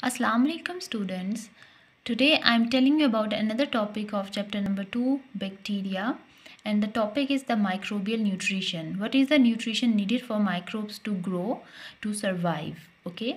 Assalamu alaikum students. Today I am telling you about another topic of chapter number 2, bacteria, and the topic is the microbial nutrition. What is the nutrition needed for microbes to grow, to survive? Okay.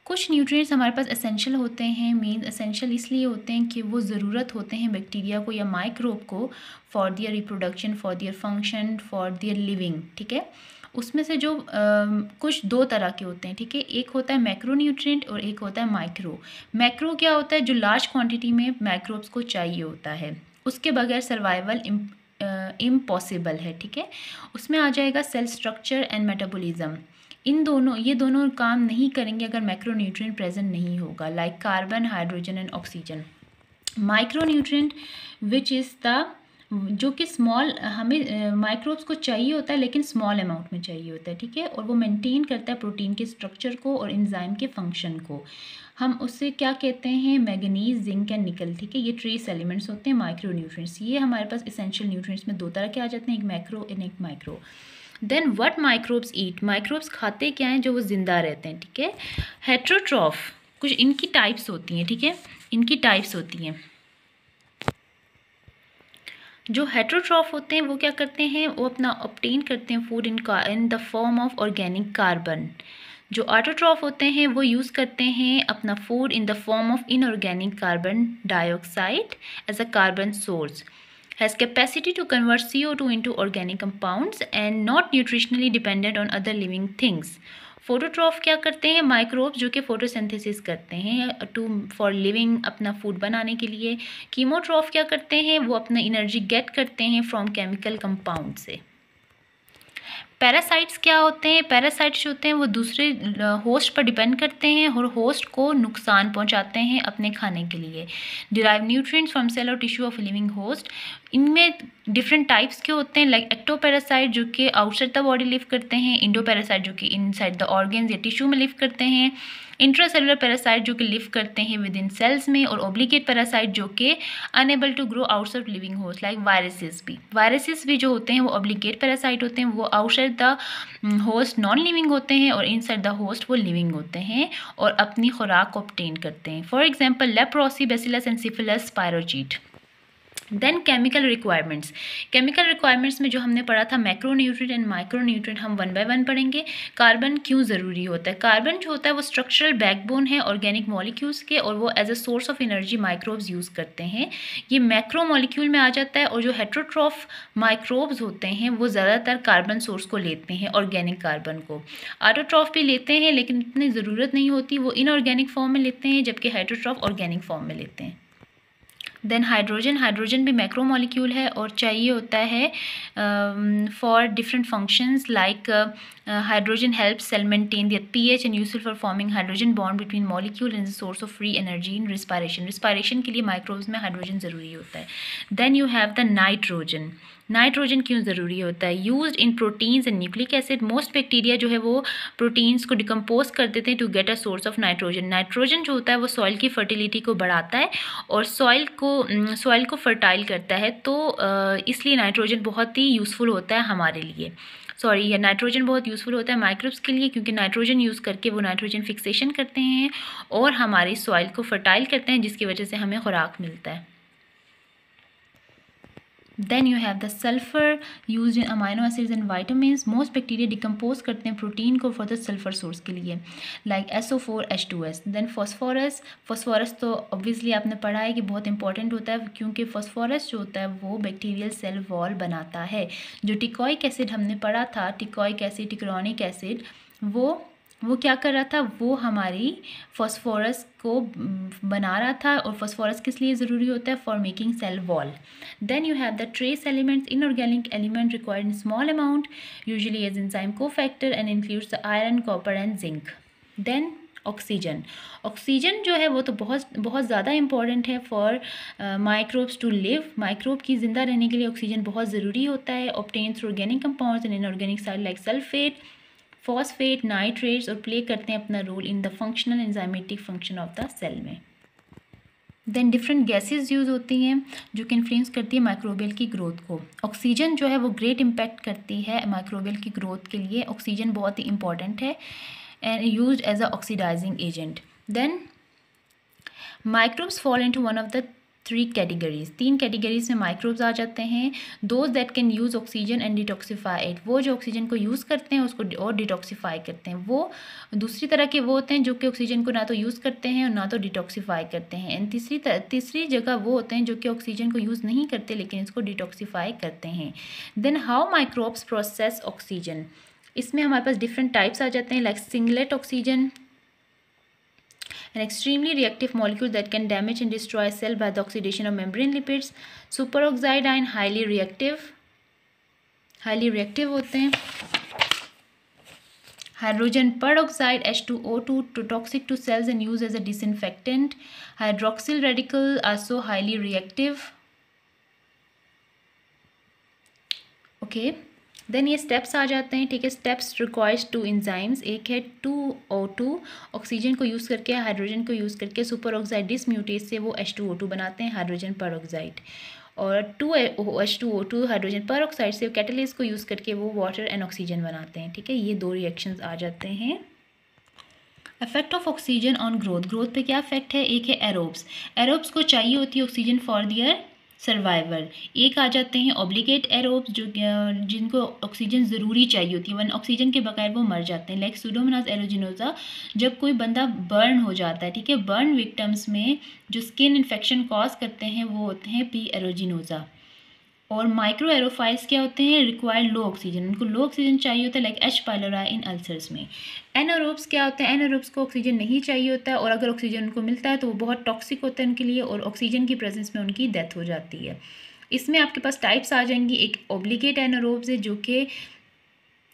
कुछ nutrients हमारे पास essential होते हैं। Mean essential इसलिए होते हैं कि वो ज़रूरत होते हैं बैक्टीरिया को या माइक्रोब को for their reproduction, for their function, for their living. ठीक है, उसमें से जो कुछ दो तरह के होते हैं। ठीक है, एक होता है मैक्रो न्यूट्रिएंट और एक होता है माइक्रो। मैक्रो क्या होता है? जो लार्ज क्वांटिटी में माइक्रोब्स को चाहिए होता है, उसके बगैर सर्वाइवल इम्पॉसिबल है। ठीक है, उसमें आ जाएगा सेल स्ट्रक्चर एंड मेटाबॉलिज्म। ये दोनों काम नहीं करेंगे अगर मैक्रोन्यूट्रिएंट प्रेजेंट नहीं होगा, like carbon, hydrogen and oxygen. Micronutrient which is the जो कि स्मॉल हमें माइक्रोब्स को चाहिए होता है लेकिन स्मॉल अमाउंट में चाहिए होता है। ठीक है, और वो मेंटेन करता है प्रोटीन के स्ट्रक्चर को और एंजाइम के फंक्शन को। हम उससे क्या कहते हैं? मैंगनीज, जिंक एंड निकल। ठीक है, ये ट्रेस एलिमेंट्स होते हैं माइक्रोन्यूट्रिएंट्स। ये हमारे पास एसेंशियल न्यूट्रिएंट्स में दो तरह के आ जाते हैं, एक मैक्रो एंड एक micro. Then what microbes eat? Microbes खाते क्या हैं? जो वो जिंदा रहते हैं। ठीक है, हेट्रोट्रॉफ, कुछ इनकी टाइप्स होती हैं। ठीक है, इनकी टाइप्स होती हैं। जो हेट्रोट्रॉफ होते हैं वो क्या करते हैं? वो अपना ऑब्टेन करते हैं food in the form of organic carbon. जो ऑटोट्रॉफ होते हैं वो यूज़ करते हैं अपना food in the form of inorganic carbon dioxide as a carbon source, has capacity to convert CO2 into organic compounds and not nutritionally dependent on other living things. फोटोट्रॉफ क्या करते हैं? माइक्रोब्स जो कि फोटोसिंथेसिस करते हैं टू फॉर लिविंग, अपना food बनाने के लिए। कीमोट्रॉफ क्या करते हैं? वो अपना एनर्जी गेट करते हैं फ्रॉम केमिकल कंपाउंड से। पैरासाइट्स क्या होते हैं? पैरासाइट्स जो होते हैं वो दूसरे होस्ट पर डिपेंड करते हैं और होस्ट को नुकसान पहुंचाते हैं अपने खाने के लिए। डिराइव न्यूट्रिएंट्स फ्रॉम सेल और टिश्यू ऑफ लिविंग होस्ट। इनमें डिफरेंट टाइप्स के होते हैं, लाइक एक्टोपैरासाइट जो कि आउटसाइड द बॉडी लिव करते हैं, इंडोपैरासाइट जो कि इनसाइड द ऑर्गन्स या टिश्यू में लिव करते हैं, इंट्रासेलुलर पैरासाइट जो कि लिव करते हैं विद इन सेल्स में, और ऑब्लिगेट पैरासाइट जो कि unable to grow outside living host, like viruses भी जो होते हैं वो ऑब्लिगेट पैरासाइट होते हैं। वो outside the host non living होते हैं और इनसाइड द होस्ट वो लिविंग होते हैं और अपनी खुराक को ऑब्टेन करते हैं। For example leprosy, bacillus and syphilis, spirochete. Then chemical requirements में जो हमने पढ़ा था मैक्रोन्यूट्रिएंट एंड माइक्रोन्यूट्रिएंट, हम वन बाय वन पढ़ेंगे। कार्बन क्यों ज़रूरी होता है? कार्बन जो होता है वो स्ट्रक्चरल बैकबोन है ऑर्गेनिक मॉलिक्यूल्स के, और वो as a source of energy microbes use करते हैं। ये मैक्रो मॉलिक्यूल में आ जाता है। और जो हेट्रोट्रॉफ माइक्रोब्स होते हैं वो ज़्यादातर कार्बन सोर्स को लेते हैं, ऑर्गेनिक कार्बन को। ऑटोट्रॉफ भी लेते हैं लेकिन इतनी ज़रूरत नहीं होती, वो इनऑर्गेनिक फॉर्म में लेते हैं, जबकि हेट्रोट्रॉफ ऑर्गेनिक फॉर्म में लेते हैं। देन हाइड्रोजन भी मैक्रो मॉलिक्यूल है और चाहिए होता है for different functions, like hydrogen helps cell maintain their pH and useful for forming hydrogen bond between molecule and source of free energy in respiration के लिए माइक्रोब्स में हाइड्रोजन ज़रूरी होता है। Then you have the nitrogen क्यों ज़रूरी होता है? Used in proteins and nucleic acid. Most bacteria जो है वो प्रोटीन्स को डिकम्पोज कर देते हैं to get a source of nitrogen. Nitrogen जो होता है वो सॉइल की फर्टिलिटी को बढ़ाता है और सॉइल को फर्टाइल करता है, तो इसलिए नाइट्रोजन बहुत ही यूज़फुल होता है हमारे लिए। यह नाइट्रोजन बहुत यूज़फुल होता है माइक्रोब्स के लिए, क्योंकि नाइट्रोजन यूज़ करके वो नाइट्रोजन फिक्सेशन करते हैं और हमारी सॉइल को फर्टाइल करते हैं, जिसकी वजह से हमें खुराक मिलता है। Then you have the sulphur use in amino acids and vitamins. Most bacteria decompose करते हैं प्रोटीन को फॉर द सल्फर सोर्स के लिए, लाइक SO4H2S। देन फॉस्फोरस तो ऑब्वियसली आपने पढ़ा है कि बहुत इंपॉर्टेंट होता है, क्योंकि फॉस्फोरस जो होता है वो बैक्टीरियल सेल वॉल बनाता है। जो टिकॉइक एसिड हमने पढ़ा था, टिकॉइक एसिड, टिक्रोनिक एसिड, वो क्या कर रहा था? वो हमारी फॉस्फोरस को बना रहा था। और फॉस्फोरस किस लिए ज़रूरी होता है? For making cell wall. Then you have the trace elements, inorganic element required in small amount, usually as enzyme cofactor and includes the iron, copper and zinc. Then oxygen जो है वो तो बहुत ज़्यादा इंपॉर्टेंट है for microbes to live. Microbe की ज़िंदा रहने के लिए ऑक्सीजन बहुत ज़रूरी होता है। Obtain through organic compounds and inorganic side like sulphate, phosphate, nitrates, और प्ले करते हैं अपना role in the functional enzymatic function of the cell में। देन डिफरेंट गैसेस यूज़ होती हैं जो कि इन्फ्लुएंस करती है माइक्रोबियल की ग्रोथ को। ऑक्सीजन जो है वो ग्रेट इम्पैक्ट करती है माइक्रोबियल की ग्रोथ के लिए। ऑक्सीजन बहुत ही इंपॉर्टेंट है and used as a oxidising agent. Then microbes fall into one of the 3 categories, 3 categories में माइक्रोब्स आ जाते हैं। Those that can use oxygen and detoxify it, वो जो ऑक्सीजन को यूज़ करते हैं उसको और डिटॉक्सीफाई करते हैं। वो दूसरी तरह के वो होते हैं जो कि ऑक्सीजन को ना तो यूज़ करते हैं और ना तो डिटॉक्सीफाई करते हैं। एंड तीसरी जगह वो होते हैं जो कि ऑक्सीजन को यूज़ नहीं करते लेकिन इसको डिटॉक्सीफाई करते हैं। Then how microbes process oxygen, इसमें हमारे पास डिफरेंट टाइप्स आ जाते हैं, like singlet oxygen, an extremely reactive molecule that can damage and destroy a cell by the oxidation of membrane lipids. Superoxide ion highly reactive होते हैं। Hydrogen peroxide H2O2 toxic to cells and used as a disinfectant. Hydroxyl radical also highly reactive. Okay. Then ये steps आ जाते हैं, ठीक है। Steps requires 2 enzymes, एक है 2O2 ऑक्सीजन को यूज़ करके हाइड्रोजन को यूज़ करके सुपर ऑक्साइड डिसम्यूटेज से वो H2O2 बनाते हैं, हाइड्रोजन पर ऑक्साइड, और 2H2O2 हाइड्रोजन पर ऑक्साइड से कैटलिस्ट को यूज़ करके वो वाटर एंड ऑक्सीजन बनाते हैं, ठीक है। ये 2 रिएक्शंस आ जाते हैं। Effect of oxygen on growth, growth पे क्या इफेक्ट है? एक है एरोब्स, एरोब्स को चाहिए होती है ऑक्सीजन फॉर दियर सर्वाइवल। एक आ जाते हैं ऑब्लिगेट एरोब्स जो जिनको ऑक्सीजन ज़रूरी चाहिए होती है, वन ऑक्सीजन के बगैर वो मर जाते हैं, लाइक सूडोमोनास एरोजिनोजा। जब कोई बंदा बर्न हो जाता है, ठीक है, बर्न विक्टिम्स में जो स्किन इन्फेक्शन कॉज करते हैं वो होते हैं पी एरोजिनोजा। और माइक्रो एरोफाइल्स क्या होते हैं? रिक्वायर्ड लो ऑक्सीजन, उनको लो ऑक्सीजन चाहिए होता है, लाइक एच पाइलोराई इन अल्सर्स में। एनारोब्स क्या होते हैं? एनारोब्स को ऑक्सीजन नहीं चाहिए होता है और अगर ऑक्सीजन उनको मिलता है तो वो बहुत टॉक्सिक होता है उनके लिए और ऑक्सीजन की प्रेजेंस में उनकी डेथ हो जाती है। इसमें आपके पास टाइप्स आ जाएंगी, एक ऑब्लिगेट एनारोब्स है जो कि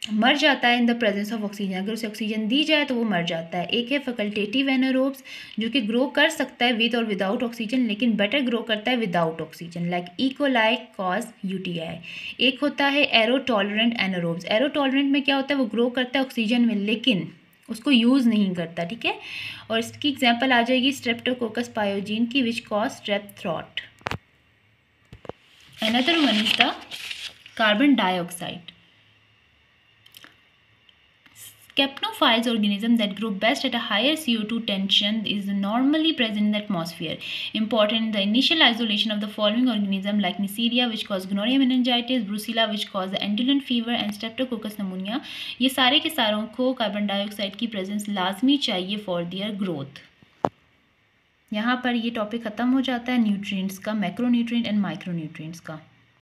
मर जाता है in the presence of oxygen, अगर उसे ऑक्सीजन दी जाए तो वो मर जाता है। एक है फैकल्टेटिव एनारोब्स जो कि ग्रो कर सकता है विद और विदाउट ऑक्सीजन लेकिन बेटर ग्रो करता है without oxygen, like E coli cause UTI. एक होता है arrow tolerant anaerobes, arrow tolerant में क्या होता है? वो ग्रो करता है ऑक्सीजन में लेकिन उसको यूज़ नहीं करता, ठीक है। और इसकी एग्जाम्पल आ जाएगी स्ट्रेप्टोकोकस पायोजीन की which cause strep throat. Another one is the carbon dioxide. Capnophiles organism that grow best at a higher CO2 tension is normally present in the atmosphere. Important in the initial isolation of the following organism like Neisseria which cause gonorrhea meningitis, Brucella which cause the andulant fever and Streptococcus pneumonia. ये सारे के सारों को carbon dioxide की presence लाजमी चाहिए for their growth. यहाँ पर ये टॉपिक ख़त्म हो जाता है न्यूट्रिएंट्स का, मैक्रोन्यूट्रिएंट एंड माइक्रोन्यूट्रिएंट्स का।